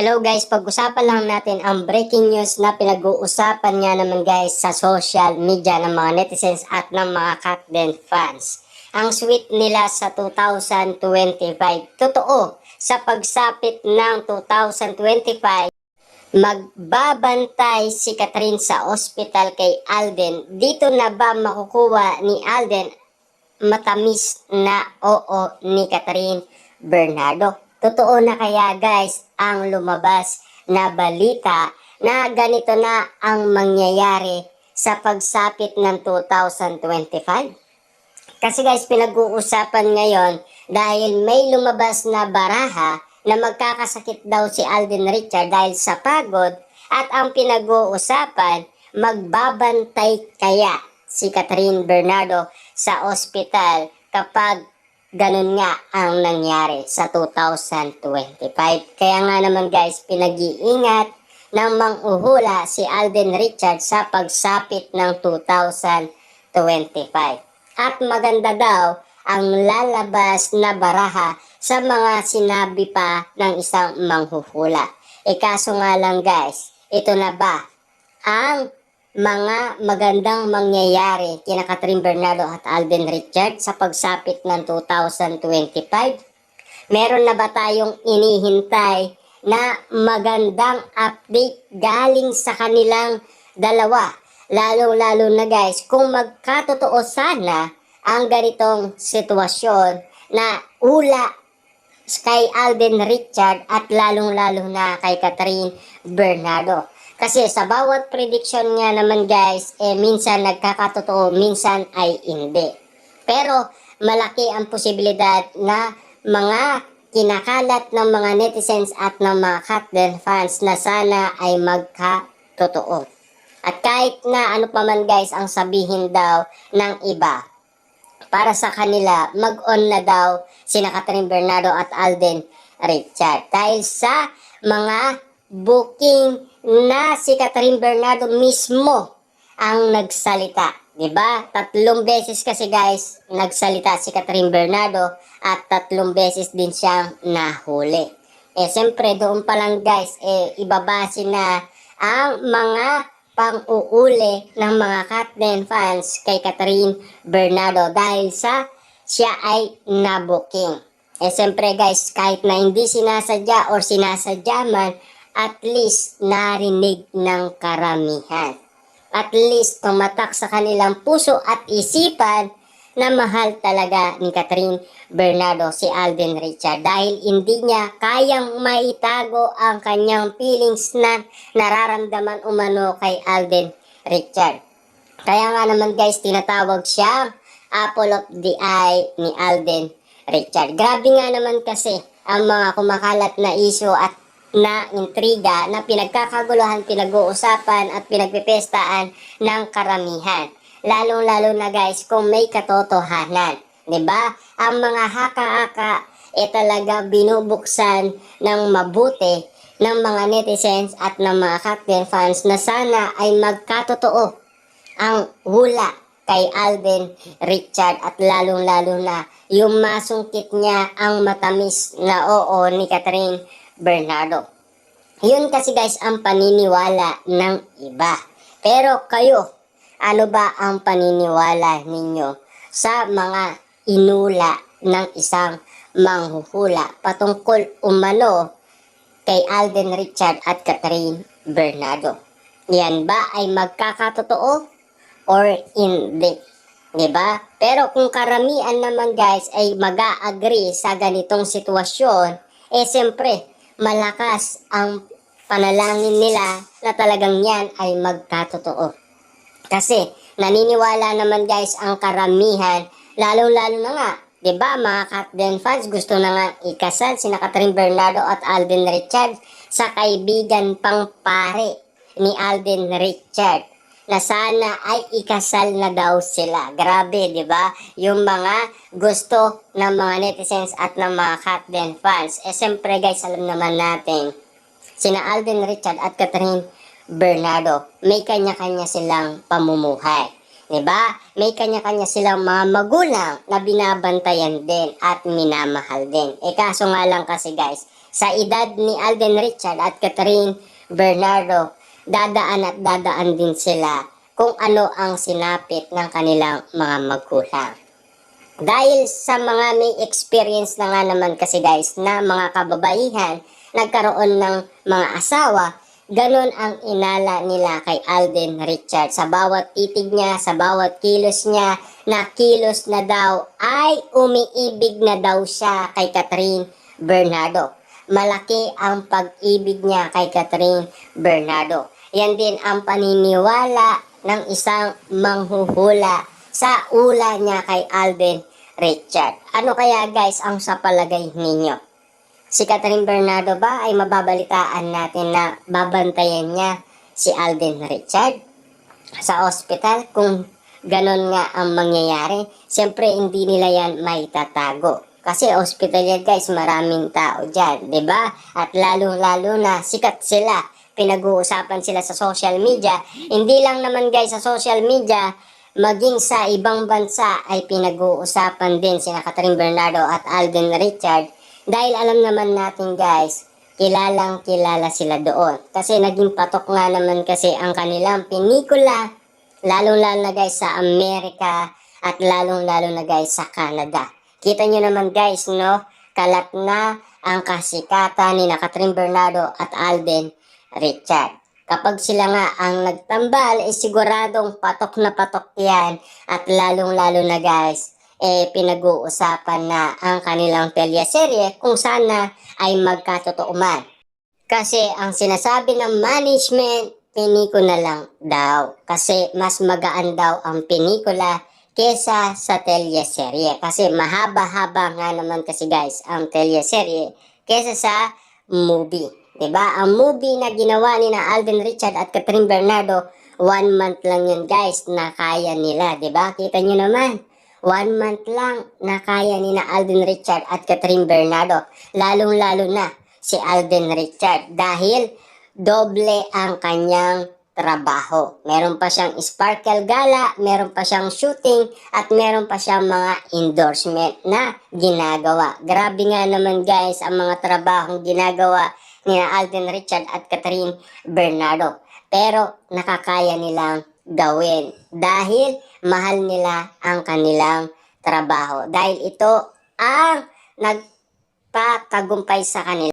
Hello guys, pag-usapan lang natin ang breaking news na pinag-uusapan nga naman guys sa social media ng mga netizens at ng mga Kakden fans. Ang sweet nila sa 2025. Totoo, sa pagsapit ng 2025, magbabantay si Catherine sa ospital kay Alden. Dito na ba makukuha ni Alden matamis na oo ni Catherine Bernardo? Totoo na kaya guys ang lumabas na balita na ganito na ang mangyayari sa pagsapit ng 2025? Kasi guys, pinag-uusapan ngayon dahil may lumabas na baraha na magkakasakit daw si Alden Richard dahil sa pagod, at ang pinag-uusapan, magbabantay kaya si Catherine Bernardo sa ospital kapag ganun nga ang nangyari sa 2025. Kaya nga naman guys, pinag-iingat ng mang-uhula si Alden Richard sa pagsapit ng 2025. At maganda daw ang lalabas na baraha sa mga sinabi pa ng isang manghuhula. Kaso nga lang guys, ito na ba ang mga magandang mangyayari kina Catherine Bernardo at Alden Richard sa pagsapit ng 2025? Meron na ba tayong inihintay na magandang update galing sa kanilang dalawa? Lalo-lalo na guys, kung magkatotoo sana ang ganitong sitwasyon na ula kay Alden Richard at lalong-lalo na kay Catherine Bernardo. Kasi sa bawat prediction nga naman guys, minsan nagkakatotoo, minsan ay hindi. Pero malaki ang posibilidad na mga kinakalat ng mga netizens at ng mga Kakden fans na sana ay magkatotoo. At kahit na ano pa man guys ang sabihin daw ng iba, para sa kanila, mag-on na daw sina Catherine Bernardo at Alden Richard. Dahil sa mga booking na si Catherine Bernardo mismo ang nagsalita. Diba? 3 beses kasi guys nagsalita si Catherine Bernardo at 3 beses din siyang nahuli. Siyempre doon pa lang guys, ibabase na ang mga pang-uuli ng mga Kakden fans kay Catherine Bernardo dahil sa siya ay nabuking. Siyempre guys, kahit na hindi sinasadya or sinasadya man, at least narinig ng karamihan. At least tumatak sa kanilang puso at isipan na mahal talaga ni Catherine Bernardo si Alden Richard dahil hindi niya kayang maitago ang kanyang feelings na nararamdaman umano kay Alden Richard. Kaya nga naman guys, tinatawag siyang apple of the eye ni Alden Richard. Grabe nga naman kasi ang mga kumakalat na issue at na intriga na pinagkakaguluhan, pinag-uusapan at pinagpipestaan ng karamihan. Lalong-lalo na guys kung may katotohanan. 'Di ba? Ang mga haka-haka talaga binubuksan ng mabuti ng mga netizens at ng mga Kakden fans na sana ay magkatotoo ang hula kay Alden Richard at lalong-lalo na yung masungkit niya ang matamis na oo ni Catherine Bernardo. Yun kasi guys ang paniniwala ng iba. Pero kayo, ano ba ang paniniwala ninyo sa mga inula ng isang manghuhula patungkol umano kay Alden Richard at Catherine Bernardo? Yan ba ay magkakatotoo or hindi? Diba? Pero kung karamihan naman guys ay mag-a-agree sa ganitong sitwasyon, siyempre malakas ang panalangin nila na talagang yan ay magkatotoo. Kasi naniniwala naman guys ang karamihan, lalo-lalo na nga, 'di ba, mga Kakden fans gusto na nga ikasal sina Catherine Bernardo at Alden Richard sa kaibigan pang pare ni Alden Richard na sana ay ikasal na daw sila. Grabe, 'di ba? Yung mga gusto ng mga netizens at ng mga Kakden fans. Siyempre guys, alam naman natin sina Alden Richard at Catherine Bernardo, may kanya-kanya silang pamumuhay. 'Di ba? May kanya-kanya silang mga magulang na binabantayan din at minamahal din. Kaso nga lang kasi guys, Sa edad ni Alden Richard at Catherine Bernardo, dadaan din sila kung ano ang sinapit ng kanilang mga magulang. Dahil sa mga may experience na nga naman kasi guys na mga kababaihan nagkaroon ng mga asawa, ganon ang inala nila kay Alden Richard. Sa bawat titig niya, sa bawat kilos niya, na kilos na daw ay umiibig na daw siya kay Catherine Bernardo. Malaki ang pag-ibig niya kay Catherine Bernardo. Yan din ang paniniwala ng isang manghuhula sa ula niya kay Alden Richard. Ano kaya guys ang sa palagay ninyo? Si Catherine Bernardo ba ay mababalitaan natin na babantayan niya si Alden Richard sa ospital? Kung ganon nga ang mangyayari, siyempre hindi nila yan may tatago. Kasi ospital yan guys, maraming tao dyan, 'di ba? At lalo-lalo na sikat sila. Pinag-uusapan sila sa social media. Hindi lang naman guys sa social media, maging sa ibang bansa ay pinag-uusapan din sina Catherine Bernardo at Alden Richard. Dahil alam naman natin guys, kilalang kilala sila doon. Kasi naging patok nga naman kasi ang kanilang pelikula, lalong-lalo na guys sa Amerika at lalong-lalo na guys sa Canada. Kita nyo naman guys, no? Kalat na ang kasikatan ni Catherine Bernardo at Alden Richard. Kapag sila nga ang nagtambal, siguradong patok na patok yan. At lalong-lalo na guys, pinag-uusapan na ang kanilang telyaserye kung sana ay magkatotoo man. Kasi ang sinasabi ng management, pelikula lang daw. Kasi mas magaan daw ang pelikula kesa sa telyaserye. Kasi mahaba-haba nga naman kasi guys ang telyaserye kesa sa movie. Diba? Ang movie na ginawa ni na Alden Richard at Catherine Bernardo, 1 month lang yun guys na kaya nila. Diba? Kita nyo naman. 1 month lang na kaya ni na Alden Richard at Catherine Bernardo. Lalong-lalo na si Alden Richard dahil doble ang kanyang trabaho. Meron pa siyang sparkle gala, meron pa siyang shooting, at meron pa siyang mga endorsement na ginagawa. Grabe nga naman guys ang mga trabahong ginagawa ni na Alden Richard at Catherine Bernardo. Pero nakakaya nilang gawin dahil mahal nila ang kanilang trabaho. Dahil ito ang nagpatagumpay sa kanila.